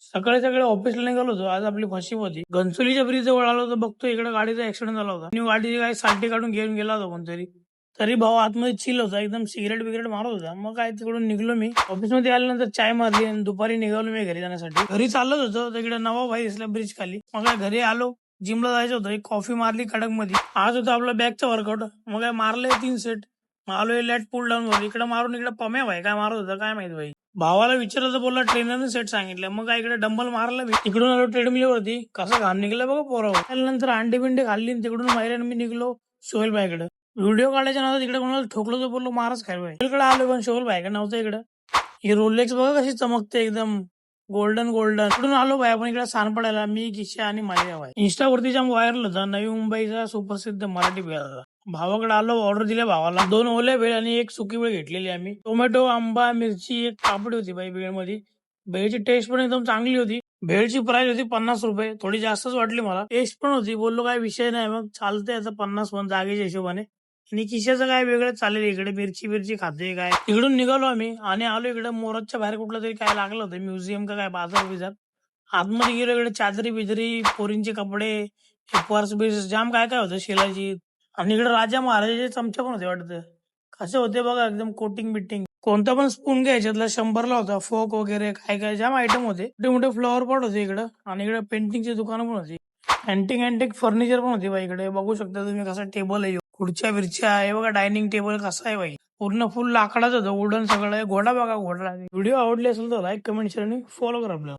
सकाळी सकाळी ऑफिसला निघालो होतो. आज आपली फशी होती. घनसोलीच्या ब्रिज जवळ आलो तर बघतो इकडे गाडीचा ऍक्सिडेंट झाला होता आणि गाडीची काय साल्टी काढून घेऊन गेला होता कोणतरी. तरी भाऊ आतमध्ये चिल होता, एकदम सिगरेट बिगरेट मारत होता. मग काय तिकडून निघलो मी. ऑफिसमध्ये आल्यानंतर चाय मारली आणि दुपारी निघालो मी घरी जाण्यासाठी. घरी चाललोच होतो तर इकडे नवा भाई दिसला ब्रिज खाली. मग काय घरी आलो, जिमला जायचं होतं, एक कॉफी मारली कडक मध्ये. आज होतं आपला बॅगचा वर्कआउट. मग काय मारले 3 सेट. आलोय लेट पुल डाऊन वर, इकडे मारून इकडे पम्या भाई काय मारत होता काय माहित भाई. भावाला विचारलं तर बोलला ट्रेनरने सेट सांगितलं. मग काय इकडे डंबल मारला मी. तिकडून आलो ट्रेडमिल वरती, कसं घाम निघलं बघा पोरावर. त्यानंतर अंडे बिंडे खाल्ली आणि तिकडून मायऱ्यानं मी निघलो सोहेल भाईकडे. व्हिडिओ काढायच्या नावात इकडे कोणाला ठोकलो तर बोललो मारच खाय भाई. इकडे आलो पण सोहेल भाई नव्हतं इकडं. ही रोलेक्स बघा कशी चमकते एकदम गोल्डन गोल्डन. इकडून आलो भाई आपण इकडे सांडपडायला, मी किशा आणि माझ्या भाई. इंस्टावरती जाम व्हायरल होता नवी मुंबईचा सुप्रसिद्ध मराठी भेळ होता. भावाकडे आलो, ऑर्डर दिल्या भावाला. 2 ओल्या भेळ आणि 1 सुकी भेळ घेतलेली आम्ही. टोमॅटो, आंबा, मिरची, 1 पापडी होती बाई भेळ मध्ये. भेळची टेस्ट पण एकदम चांगली होती. भेळची प्राइस होती 50 रुपये, थोडी जास्तच वाटली मला. टेस्ट पण होती, बोललो काय विषय नाही, मग चालतंय आता 50 पण जागेच्या हिशोबाने. आणि किशाचं काय वेगळं चालेल, इकडे मिरची मिरची खाते काय. तिकडून निघालो आम्ही आणि आलो इकडे मोरजच्या बाहेर कुठलं तरी काय लागलं होतं, म्युझियम का काय, बाजार बिजार. आतमध्ये गेलो, इकडे चादरी बिदरी, पोरींचे कपडे, पर्स बिर्स, जाम काय काय होतं शिलाची. आणि इकडे राजा महाराजाचे चमचे पण होते वाटतं. कसे होते बघा, एकदम कोटिंग बिटिंग. कोणता पण स्पून घ्यायच्यातला 100ला होता. फोक वगैरे काय काय जाम आयटम होते. मोठे मोठे फ्लॉवर पॉट होते इकडं. आणि इकडे पेंटिंगची दुकानं पण होती. अँटिक अँटिक फर्निचर पण होती बाई इकडे. बघू शकता तुम्ही कसा टेबल आहे ह्यो. खुर्च्या बिरच्या आहे बघा, डायनिंग टेबल कसा आहे बाई. पूर्ण फुल लाकडाचं होतं, वुडन सगळं आहे. घोडा बघा, घोडा. व्हिडिओ आवडली असेल तर लाईक, कमेंट, शेअर आणि फॉलो करा आपल्याला.